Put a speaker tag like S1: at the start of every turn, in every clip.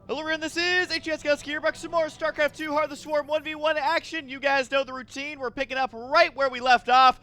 S1: Hello everyone, this is HSGusk here, back with some more StarCraft 2 Heart of the Swarm 1v1 action. You guys know the routine. We're picking up right where we left off,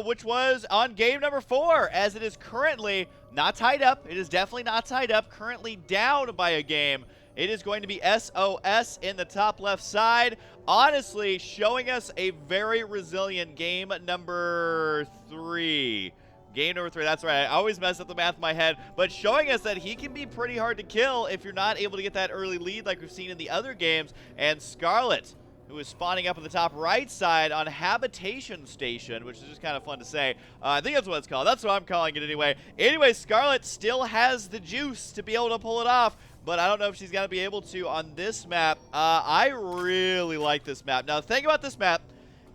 S1: which was on game number 4, as it is currently not tied up. It is definitely not tied up, currently down by a game. It is going to be SOS in the top left side, honestly showing us a very resilient game number 3. Game number 3, that's right. I always mess up the math in my head, but showing us that he can be pretty hard to kill if you're not able to get that early lead like we've seen in the other games. And Scarlett, who is spawning up on the top right side on Habitation Station, which is just kind of fun to say. I think that's what it's called. That's what I'm calling it anyway. Anyway, Scarlett still has the juice to be able to pull it off, but I don't know if she's going to be able to on this map. I really like this map. Now, the thing about this map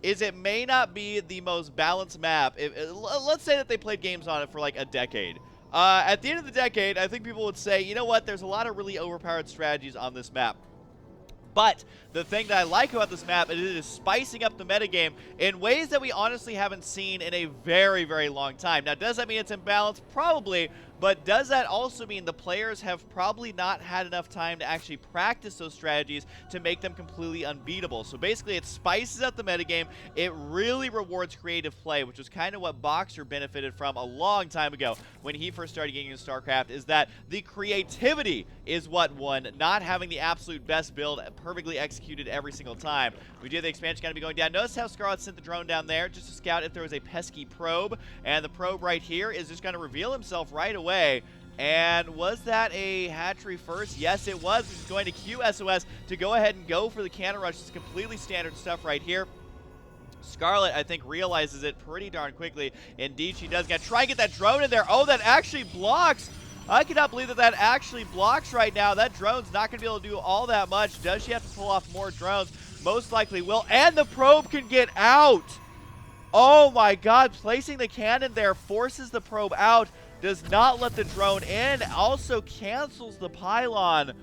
S1: is it may not be the most balanced map. Let's say that they played games on it for like a decade. At the end of the decade, I think people would say, you know what, there's a lot of really overpowered strategies on this map. But the thing that I like about this map is it is spicing up the metagame in ways that we honestly haven't seen in a very, very long time. Now, does that mean it's imbalanced? Probably. But does that also mean the players have probably not had enough time to actually practice those strategies to make them completely unbeatable? So basically, it spices up the metagame. It really rewards creative play, which is kind of what Boxer benefited from a long time ago when he first started getting into StarCraft, is that the creativity is what won, not having the absolute best build perfectly executed every single time. We do have the expansion going to be going down. Notice how Scarlett sent the drone down there just to scout if there was a pesky probe, and the probe right here is just going to reveal himself right away. And was that a hatchery first? Yes, it was. Which is going to cue SOS to go ahead and go for the cannon rush. It's completely standard stuff right here. Scarlett, I think, realizes it pretty darn quickly. Indeed, she does. Gonna try and get that drone in there. Oh, that actually blocks. I cannot believe that that actually blocks right now. That drone's not going to be able to do all that much. Does she have to pull off more drones? Most likely will. And the probe can get out. Oh my god, placing the cannon there forces the probe out. Does not let the drone in, also cancels the pylon.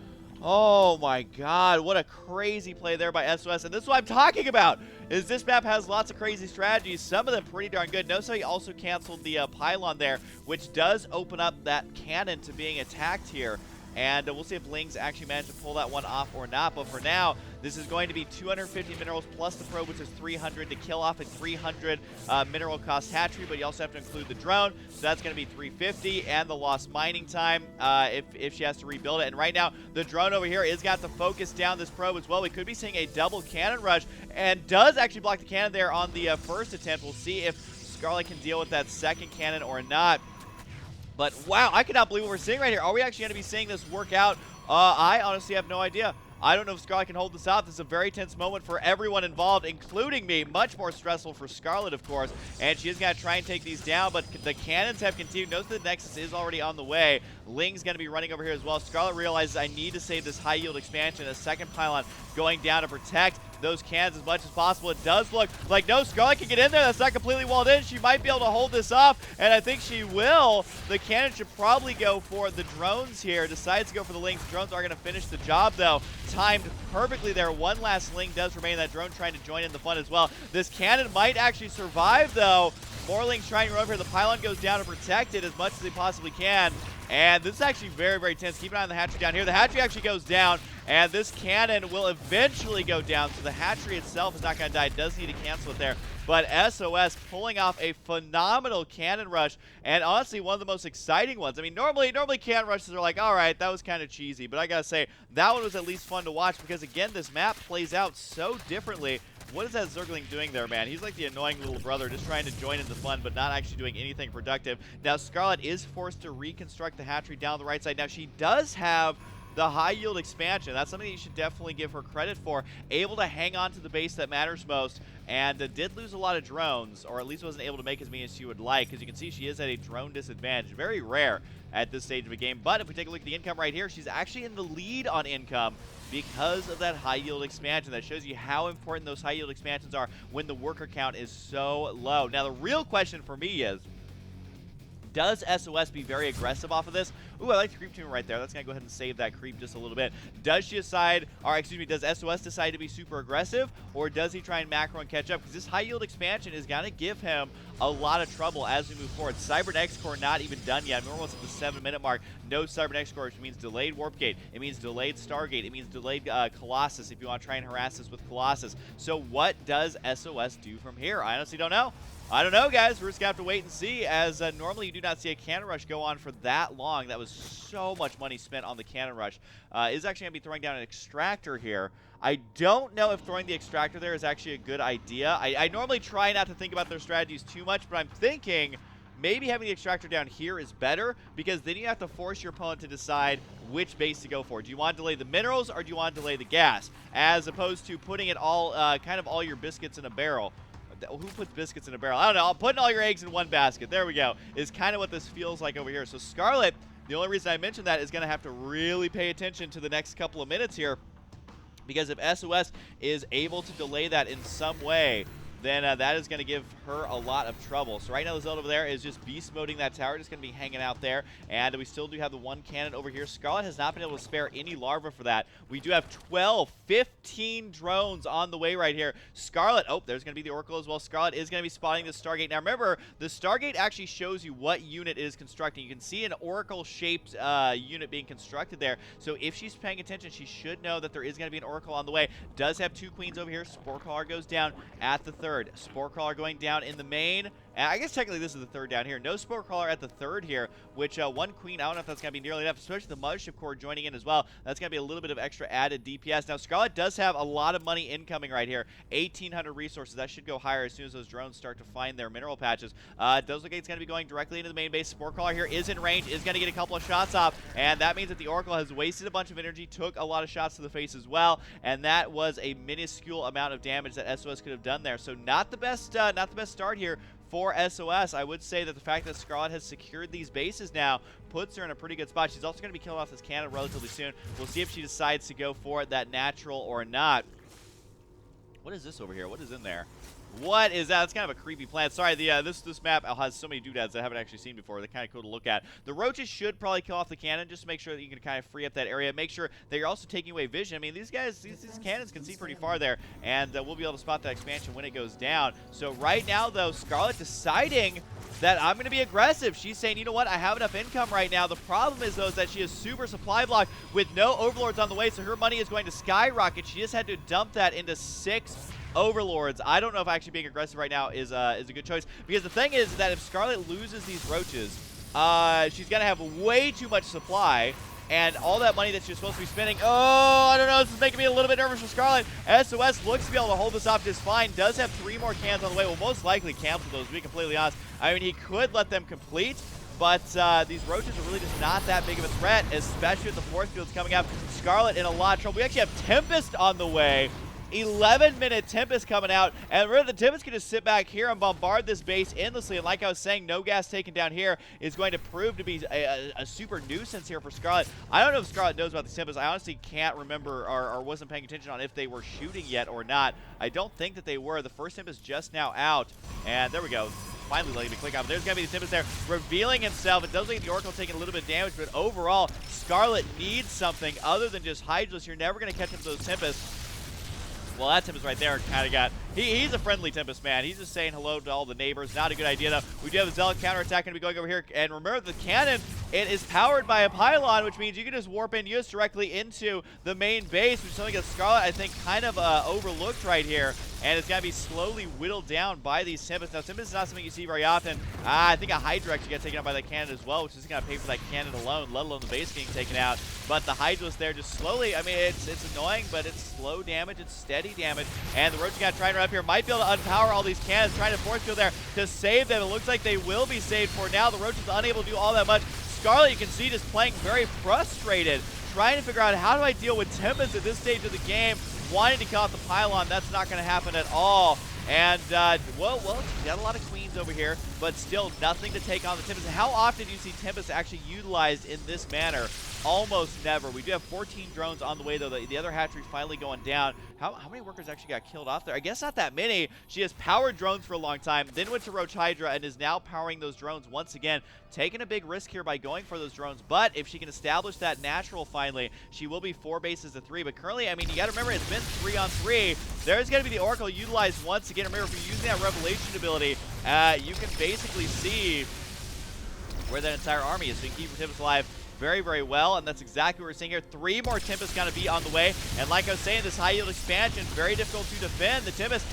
S1: Oh my god, what a crazy play there by SOS. And this is what I'm talking about, is this map has lots of crazy strategies, some of them pretty darn good. Notice how he also canceled the pylon there, which does open up that cannon to being attacked here. And we'll see if Lings actually manage to pull that one off or not. But for now, this is going to be 250 minerals plus the probe, which is 300 to kill off a 300 mineral cost hatchery. But you also have to include the drone, so that's going to be 350, and the lost mining time if she has to rebuild it. And right now, the drone over here is got to focus down this probe as well. We could be seeing a double cannon rush, and does actually block the cannon there on the first attempt. We'll see if Scarlett can deal with that second cannon or not. But wow, I cannot believe what we're seeing right here. Are we actually going to be seeing this work out? I honestly have no idea. I don't know if Scarlett can hold this out. This is a very tense moment for everyone involved, including me. Much more stressful for Scarlett, of course. And she is going to try and take these down, but the cannons have continued. Notice the Nexus is already on the way. Ling's going to be running over here as well. Scarlett realizes I need to save this high yield expansion. A second pylon going down to protect those cannons as much as possible. It does look like no, Scarlett can get in there. That's not completely walled in. She might be able to hold this off, and I think she will. The cannon should probably go for the drones here. Decides to go for the Lings. The drones are going to finish the job, though. Timed perfectly there. One last Ling does remain. That drone trying to join in the fun as well. This cannon might actually survive, though. More Lings trying to run over here. The pylon goes down to protect it as much as they possibly can. And this is actually very, very tense. Keep an eye on the hatchery down here. The hatchery actually goes down, and this cannon will eventually go down. So the hatchery itself is not going to die. It does need to cancel it there. But SOS pulling off a phenomenal cannon rush, and honestly, one of the most exciting ones. I mean, normally cannon rushes are like, all right, that was kind of cheesy. But I got to say, that one was at least fun to watch because, again, this map plays out so differently. What is that Zergling doing there, man? He's like the annoying little brother, just trying to join in the fun, but not actually doing anything productive. Now, Scarlett is forced to reconstruct the hatchery down the right side. Now, she does have the high yield expansion. That's something you should definitely give her credit for. Able to hang on to the base that matters most, and did lose a lot of drones, or at least wasn't able to make as many as she would like, because you can see she is at a drone disadvantage. Very rare at this stage of a game. But if we take a look at the income right here, she's actually in the lead on income because of that high yield expansion. That shows you how important those high yield expansions are when the worker count is so low. Now, the real question for me is, Does SOS be very aggressive off of this? Ooh, I like the creep tune right there. That's going to go ahead and save that creep just a little bit. Does she decide, or excuse me, does SOS decide to be super aggressive, or does he try and macro and catch up? Because this high yield expansion is going to give him a lot of trouble as we move forward. Cybernex core not even done yet. We're almost at the 7-minute mark. No Cybernex core, which means delayed Warp Gate. It means delayed Stargate. It means delayed Colossus if you want to try and harass us with Colossus. So what does SOS do from here? I honestly don't know. I don't know, guys. We're just going to have to wait and see, as normally you do not see a cannon rush go on for that long. That was so much money spent on the cannon rush. Is actually going to be throwing down an extractor here. I don't know if throwing the extractor there is actually a good idea. I normally try not to think about their strategies too much, but I'm thinking maybe having the extractor down here is better, because then you have to force your opponent to decide which base to go for. Do you want to delay the minerals, or do you want to delay the gas? As opposed to putting it all, kind of all your biscuits in a barrel. Who puts biscuits in a barrel? I don't know. Putting all your eggs in one basket. There we go. Is kind of what this feels like over here. So Scarlett, the only reason I mentioned that is going to have to really pay attention to the next couple of minutes here, because if SOS is able to delay that in some way, then that is going to give her a lot of trouble. So right now the Zelda over there is just beast moding that tower, just going to be hanging out there. And we still do have the one cannon over here. Scarlett has not been able to spare any larva for that. We do have 15 drones on the way right here. Scarlett, oh, there's going to be the Oracle as well. Scarlett is going to be spotting the Stargate. Now remember, the Stargate actually shows you what unit it is constructing. You can see an Oracle-shaped unit being constructed there. So if she's paying attention, she should know that there is going to be an Oracle on the way. Does have 2 queens over here. Spore Caller goes down at the 3rd. Spore Crawler going down in the main. And I guess technically this is the 3rd down here. No Spore Crawler at the 3rd here, which one queen, I don't know if that's going to be nearly enough, especially the Mothership Core joining in as well. That's going to be a little bit of extra added DPS. Now, Scarlett does have a lot of money incoming right here. 1,800 resources. That should go higher as soon as those drones start to find their mineral patches. It does look like it's going to be going directly into the main base. Spore Crawler here is in range, is going to get a couple of shots off, and that means that the Oracle has wasted a bunch of energy, took a lot of shots to the face as well, and that was a minuscule amount of damage that SOS could have done there. So not the best start here for SOS. I would say that the fact that Scarlett has secured these bases now puts her in a pretty good spot. She's also going to be killing off this cannon relatively soon. We'll see if she decides to go for it, that natural or not. What is this over here? What is in there? What is that? It's kind of a creepy plant. Sorry, this map has so many doodads that I haven't actually seen before. They're kind of cool to look at. The roaches should probably kill off the cannon just to make sure that you can kind of free up that area. Make sure that you're also taking away vision. I mean, these guys, these cannons can see pretty far there, and we'll be able to spot that expansion when it goes down. So right now, though, Scarlett deciding that I'm going to be aggressive. She's saying, you know what, I have enough income right now. The problem is, though, is that she is super supply blocked with no overlords on the way, so her money is going to skyrocket. She just had to dump that into 6 overlords. I don't know if actually being aggressive right now is a good choice, because the thing is that if Scarlett loses these roaches, she's going to have way too much supply, and all that money that she's supposed to be spending. Oh, I don't know. This is making me a little bit nervous for Scarlett. SOS looks to be able to hold this off just fine. Does have 3 more cans on the way. Will most likely cancel those, to be completely honest. I mean, he could let them complete, but these roaches are really just not that big of a threat, especially with the force fields coming up. Scarlett in a lot of trouble. We actually have Tempest on the way. 11-minute Tempest coming out, and really the Tempest can just sit back here and bombard this base endlessly, and like I was saying, no gas taken down here is going to prove to be a super nuisance here for Scarlett. I don't know if Scarlett knows about the Tempest. I honestly can't remember or wasn't paying attention on if they were shooting yet or not. I don't think that they were. The first Tempest just now out, and there we go. Finally letting me click out. There's going to be the Tempest there, revealing himself. It does look like the Oracle taking a little bit of damage, but overall, Scarlett needs something other than just Hydras. You're never going to catch up to those Tempests. Well, that Tempest right there kind of got... He's a friendly Tempest, man. He's just saying hello to all the neighbors. Not a good idea, though. We do have a Zealot counterattack going to be going over here. And remember, the cannon, it is powered by a pylon, which means you can just warp in just directly into the main base, which is something that Scarlett, I think, kind of overlooked right here. And it's going to be slowly whittled down by these Tempest. Now, Tempest is not something you see very often. I think a Hydra actually got taken out by that cannon as well, which is going to pay for that cannon alone, let alone the base getting taken out. But the Hydra's there just slowly. I mean, it's annoying, but it's slow damage. It's steady damage. And the Roach got trying to run up here. Might be able to unpower all these cannons, trying to force field there to save them. It looks like they will be saved for now. The Roach is unable to do all that much. Scarlett, you can see, just playing very frustrated, trying to figure out how do I deal with Tempest at this stage of the game. Wanting to kill out the pylon, that's not going to happen at all. And, well, she's got a lot of queens over here, but but still nothing to take on the Tempest. How often do you see Tempest actually utilized in this manner? Almost never. We do have 14 drones on the way, though. The other hatchery finally going down. How many workers actually got killed off there? I guess not that many. She has powered drones for a long time, then went to Roach Hydra, and is now powering those drones once again. Taking a big risk here by going for those drones, but if she can establish that natural finally, she will be 4 bases to 3. But currently, I mean, you got to remember, it's been 3 on 3. There's going to be the Oracle utilized once again. Remember, if you're using that Revelation ability, you can basically see where that entire army is, so you can keep your Tempest alive very, very well, and that's exactly what we're seeing here. 3 more Tempests going to be on the way, and like I was saying, this high yield expansion, very difficult to defend. The Tempest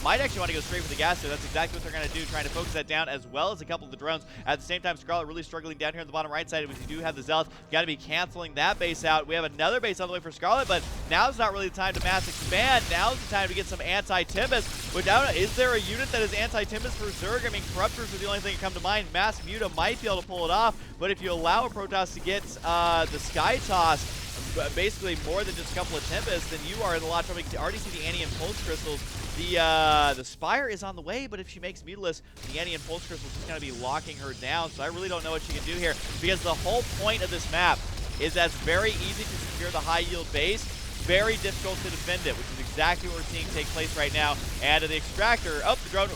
S1: might actually want to go straight for the gas there. That's exactly what they're going to do, trying to focus that down, as well as a couple of the drones. At the same time, Scarlett really struggling down here on the bottom right side, because you do have the Zealots. Got to be canceling that base out. We have another base on the way for Scarlett, but now's not really the time to mass expand. Now's the time to get some anti-Tempest, which I don't know, is there a unit that is anti-Tempest for Zerg? I mean, Corruptors are the only thing that come to mind. Mass Muta might be able to pull it off, but if you allow a Protoss to get the Sky Toss, basically more than just a couple of Tempests, then you are in a lot of trouble. You can already see the Annie and Pulse Crystals. The Spire is on the way, but if she makes Mutalisk, the Annie and Pulse Crystals is going to be locking her down, so I really don't know what she can do here, because the whole point of this map is that it's very easy to secure the high yield base, very difficult to defend it, which is exactly what we're seeing take place right now. And the Extractor, the drone,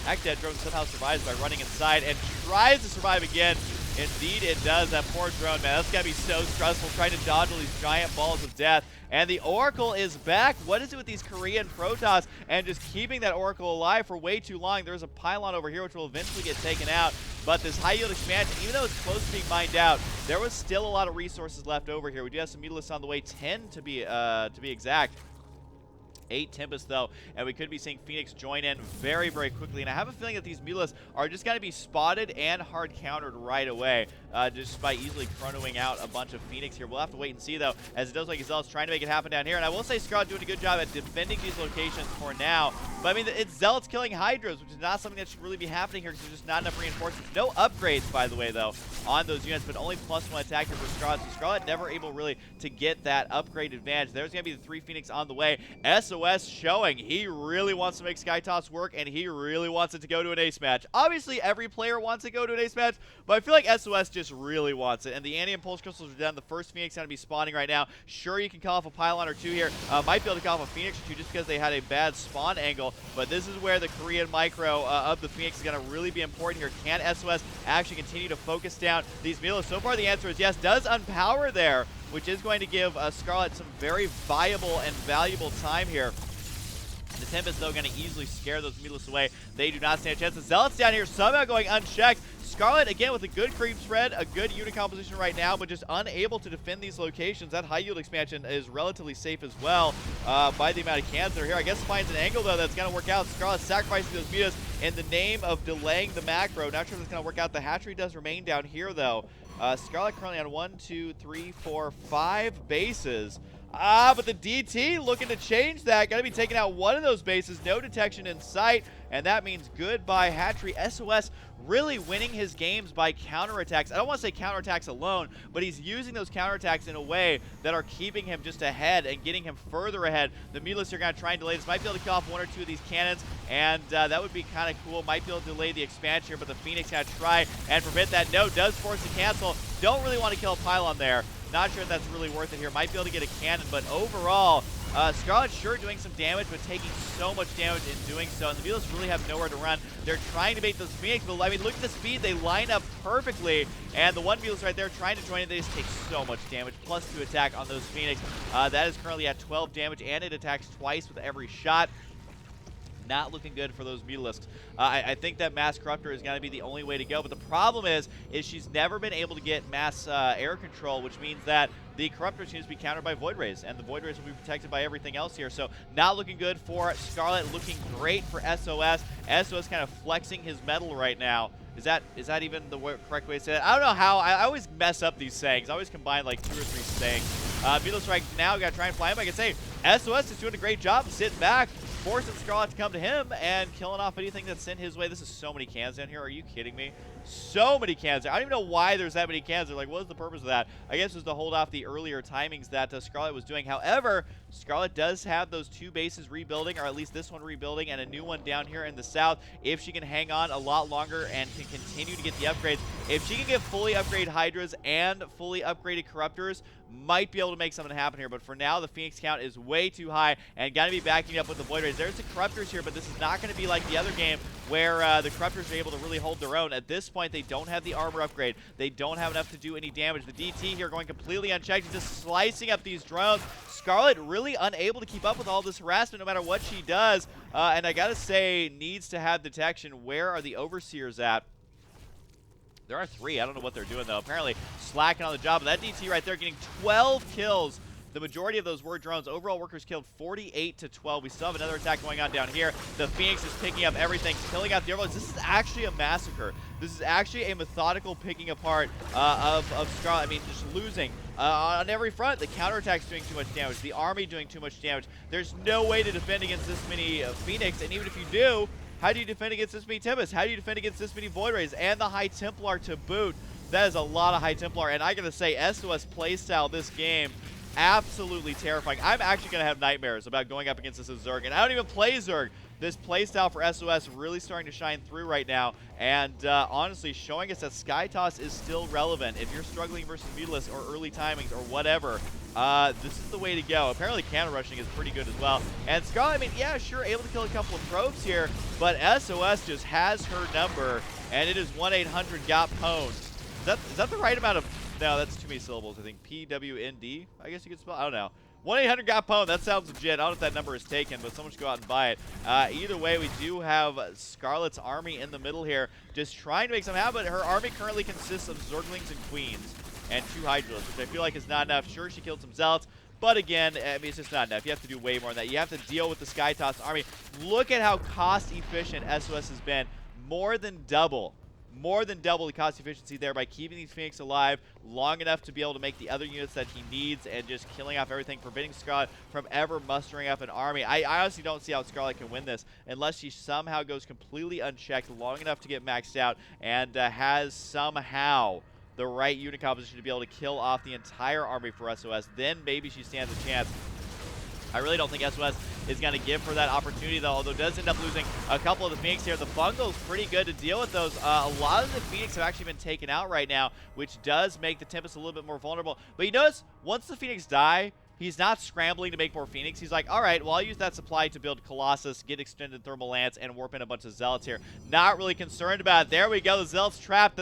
S1: actually that drone somehow survives by running inside and tries to survive again. Indeed it does. That poor drone, man. That's got to be so stressful trying to dodge all these giant balls of death. And the Oracle is back. What is it with these Korean Protoss and just keeping that Oracle alive for way too long? There's a pylon over here which will eventually get taken out. But this high yield expansion, even though it's close to being mined out, there was still a lot of resources left over here. We do have some Mutalisks on the way, 10 to be exact. 8 Tempest though, and we could be seeing Phoenix join in very, very quickly. And I have a feeling that these Mutalisks are just going to be spotted and hard countered right away, just by easily chronoing out a bunch of Phoenix here. We'll have to wait and see though, as it does like Zealot's trying to make it happen down here. And I will say Scarlett doing a good job at defending these locations for now. But I mean, it's Zealots killing Hydras, which is not something that should really be happening here, because there's just not enough reinforcements. No upgrades, by the way, though, on those units, but only +1 attack here for Scarlett. So Scarlett never able really to get that upgrade advantage. There's going to be the 3 Phoenix on the way. SOS showing he really wants to make Sky Toss work, and he really wants it to go to an ace match. Obviously, every player wants to go to an ace match, but I feel like SOS just really wants it. And the Annie and Pulse Crystals are done. The first Phoenix going to be spawning right now. Sure, you can call off a pylon or 2 here. Might be able to call off a Phoenix or 2 just because they had a bad spawn angle, but this is where the Korean micro of the Phoenix is going to really be important here. Can SOS actually continue to focus down these Mutalisks? So far, the answer is yes. Does unpower there, which is going to give Scarlett some very viable and valuable time here. The Tempest, though, going to easily scare those Mutalisks away. They do not stand a chance. The Zealots down here somehow going unchecked. Scarlett, again, with a good creep spread, a good unit composition right now, but just unable to defend these locations. That high yield expansion is relatively safe as well by the amount of cans that are here. I guess finds an angle, though, that's going to work out. Scarlett sacrificing those mutas in the name of delaying the macro. Not sure if it's going to work out. The hatchery does remain down here, though. Scarlett currently on 1, 2, 3, 4, 5 bases. But the DT looking to change that. Got to be taking out one of those bases. No detection in sight. And that means goodbye hatchery. SOS really winning his games by counterattacks. I don't want to say counterattacks alone, but he's using those counterattacks in a way that are keeping him just ahead and getting him further ahead. The Mutalisks are going to try and delay this. Might be able to kill off 1 or 2 of these cannons, and that would be kind of cool. Might be able to delay the expansion here, but the Phoenix going to try and prevent that. No, does force the cancel. Don't really want to kill a pylon there. Not sure if that's really worth it here. Might be able to get a cannon, but overall, Scarlett sure doing some damage, but taking so much damage in doing so. And the Mutalisks really have nowhere to run. They're trying to bait those Phoenix, but I mean, look at the speed. They line up perfectly. And the one Mutalisk right there trying to join it, they just take so much damage. +2 attack on those Phoenix. That is currently at 12 damage, and it attacks twice with every shot. Not looking good for those Mutalisks. I think that Mass Corruptor is going to be the only way to go, but the problem is she's never been able to get mass air control, which means that the Corruptor seems to be countered by Void Rays, and the Void Rays will be protected by everything else here. So not looking good for Scarlett, looking great for SOS. SOS kind of flexing his metal right now. Is that even the correct way to say that? I don't know how. I always mess up these sayings. I always combine like 2 or 3 sayings. Mutalisks right now got to try and fly him. I can say SOS is doing a great job of sitting back, forcing Scarlett to come to him and killing off anything that's sent his way. This is so many cans down here. Are you kidding me? So many cans there. I don't even know why there's that many cans there. Like, what was the purpose of that? I guess it was to hold off the earlier timings that Scarlett was doing. However, Scarlett does have those 2 bases rebuilding, or at least this one rebuilding, and a new one down here in the south. If she can hang on a lot longer and can continue to get the upgrades, if she can get fully upgraded Hydras and fully upgraded Corruptors, might be able to make something happen here. But for now, the Phoenix count is way too high, and got to be backing up with the Void Rays. There's the Corruptors here, but this is not going to be like the other game where the Corruptors are able to really hold their own. At this point, they don't have the armor upgrade. They don't have enough to do any damage. The DT here going completely unchecked, just slicing up these drones. Scarlett really unable to keep up with all this harassment no matter what she does. And I gotta say, needs to have detection. Where are the Overseers at? There are 3. I don't know what they're doing, though. Apparently slacking on the job. But that DT right there getting 12 kills. The majority of those were drones. Overall workers killed 48 to 12. We still have another attack going on down here. The Phoenix is picking up everything, killing out the overlords. This is actually a massacre. This is actually a methodical picking apart of Scarlett. I mean, just losing on every front. The counterattack's doing too much damage. The army doing too much damage. There's no way to defend against this many Phoenix, and even if you do, how do you defend against this many Tempest? How do you defend against this many Void Rays and the High Templar to boot? That is a lot of High Templar, and I gotta say, SOS playstyle this game, absolutely terrifying. I'm actually going to have nightmares about going up against this as Zerg, and I don't even play Zerg. This playstyle for SOS really starting to shine through right now, and honestly showing us that Sky Toss is still relevant. If you're struggling versus Mutalisk or early timings or whatever, this is the way to go. Apparently counter rushing is pretty good as well. And Scarlett, I mean, yeah, sure, able to kill a couple of probes here, but SOS just has her number, and it is 1-800-GOT-PWND. Is that the right amount of... No, that's too many syllables, I think. PWND, I guess you could spell. I don't know. 1-800-GOT-PWND. That sounds legit. I don't know if that number is taken, but someone should go out and buy it. Either way, we do have Scarlett's army in the middle here, just trying to make something happen. Her army currently consists of Zerglings and Queens and 2 Hydras, which I feel like is not enough. Sure, she killed some Zealots, but again, I mean, it's just not enough. You have to do way more than that. You have to deal with the Sky Toss army. Look at how cost-efficient SOS has been. More than double the cost efficiency there by keeping these Phoenix alive long enough to be able to make the other units that he needs and just killing off everything, preventing Scarlett from ever mustering up an army. I honestly don't see how Scarlett can win this unless she somehow goes completely unchecked long enough to get maxed out and has somehow the right unit composition to be able to kill off the entire army for SOS. Then maybe she stands a chance. I really don't think SOS is going to give her that opportunity, though, although does end up losing a couple of the Phoenix here. The bungle's pretty good to deal with those. A lot of the Phoenix have actually been taken out right now, which does make the Tempest a little bit more vulnerable. But you notice, once the Phoenix die, he's not scrambling to make more Phoenix. He's like, all right, well, I'll use that supply to build Colossus, get extended Thermal Lance, and warp in a bunch of Zealots here. Not really concerned about it. There we go. The Zealots trapped.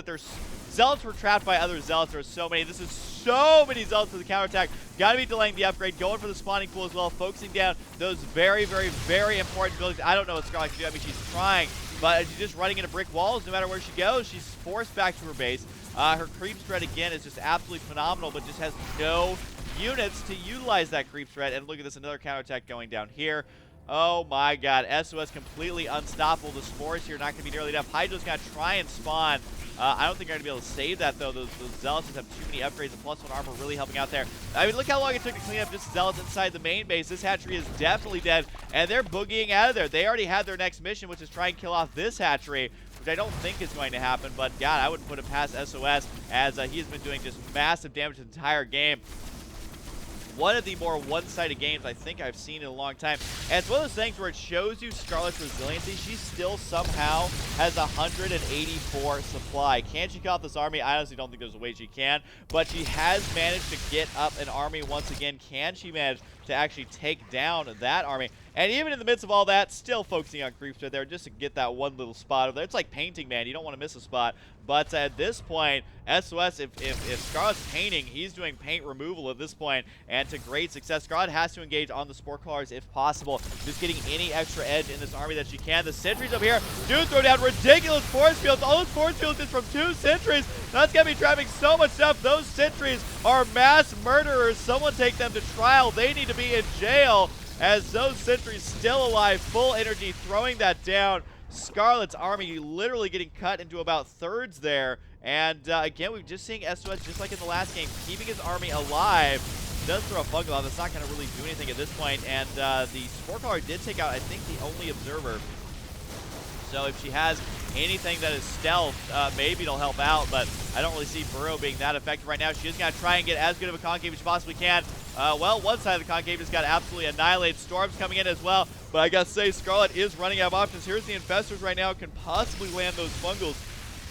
S1: Zealots were trapped by other Zealots. There are so many. This is so many Zealots for the counterattack. Got to be delaying the upgrade, going for the spawning pool as well, focusing down those very, very, very important buildings. I don't know what Scarlett can do. I mean, she's trying, but she's just running into brick walls no matter where she goes. She's forced back to her base. Her creep spread, again, is just absolutely phenomenal, but just has no units to utilize that creep threat. And look at this, another counterattack going down here. Oh my god, SOS completely unstoppable. The spores here not going to be nearly enough. Hydra's going to try and spawn. I don't think they're going to be able to save that, though. Those Zealots just have too many upgrades. The +1 armor really helping out there. I mean, look how long it took to clean up just Zealots inside the main base. This hatchery is definitely dead, and they're boogieing out of there. They already had their next mission, which is try and kill off this hatchery, which I don't think is going to happen. But, God, I wouldn't put it past SOS, as he's been doing just massive damage the entire game. One of the more one-sided games I think I've seen in a long time. And it's one of those things where it shows you Scarlett's resiliency. She still somehow has 184 supply. Can she kill off this army? I honestly don't think there's a way she can. But she has managed to get up an army once again. Can she manage to actually take down that army? And even in the midst of all that, still focusing on creeps right there just to get that one little spot over there. It's like painting, man. You don't want to miss a spot. But at this point, SOS, if Scarlett's painting, he's doing paint removal at this point, and to great success. Scarlett has to engage on the Spore Crawlers if possible, just getting any extra edge in this army that she can. The sentries up here do throw down ridiculous force fields. All those force fields is from 2 sentries. That's going to be trapping so much stuff. Those sentries are mass murderers. Someone take them to trial. They need to be in jail, as those sentries still alive, full energy, throwing that down. Scarlett's army literally getting cut into about thirds there. And again, we're just seeing SOS, just like in the last game, keeping his army alive. Does throw a bug out. That's not going to really do anything at this point. And the Spore Caller did take out, I think, the only observer. So if she has anything that is stealth, maybe it'll help out, but I don't really see Burrow being that effective right now. She is going to try and get as good of a concave as she possibly can. Well, one side of the concave just got absolutely annihilated. Storm's coming in as well, but I gotta say, Scarlett is running out of options. Here's the Infestors right now, can possibly land those fungals,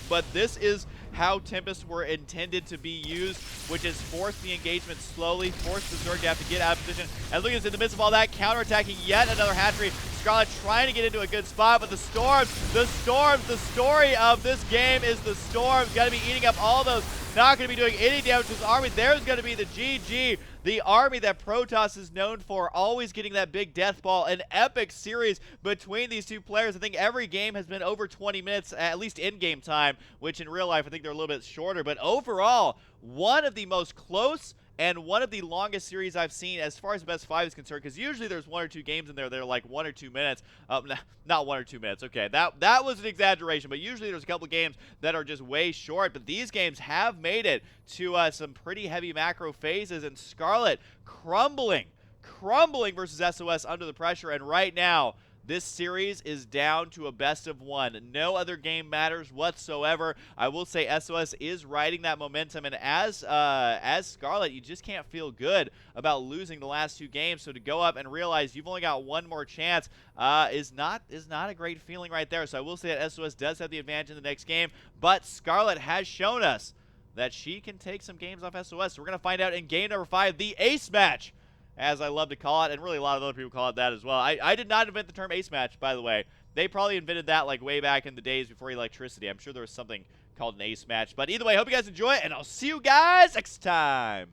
S1: but this is how Tempest were intended to be used, which is force the engagement slowly, force the Zerg to have to get out of position. And look at this, in the midst of all that, counterattacking yet another hatchery. Scarlett trying to get into a good spot, but the Storms, the story of this game is the Storms. Got to be eating up all those, not going to be doing any damage to this army. There's going to be the GG. The army that Protoss is known for, always getting that big death ball. An epic series between these two players. I think every game has been over 20 minutes, at least in-game time, which in real life I think they're a little bit shorter. But overall, one of the most close and one of the longest series I've seen as far as the best 5 is concerned, because usually there's 1 or 2 games in there that are like 1 or 2 minutes. Not 1 or 2 minutes. Okay, that was an exaggeration, but usually there's a couple games that are just way short. But these games have made it to some pretty heavy macro phases, and Scarlett crumbling versus SOS under the pressure. And right now, this series is down to a best of 1. No other game matters whatsoever. I will say SOS is riding that momentum, and as Scarlett, you just can't feel good about losing the last 2 games. So to go up and realize you've only got 1 more chance is not a great feeling right there. So I will say that SOS does have the advantage in the next game, but Scarlett has shown us that she can take some games off SOS. So we're going to find out in game number 5, the ace match, as I love to call it, and really a lot of other people call it that as well. I did not invent the term ace match, by the way. They probably invented that like way back in the days before electricity. I'm sure there was something called an ace match. But either way, I hope you guys enjoy it, and I'll see you guys next time.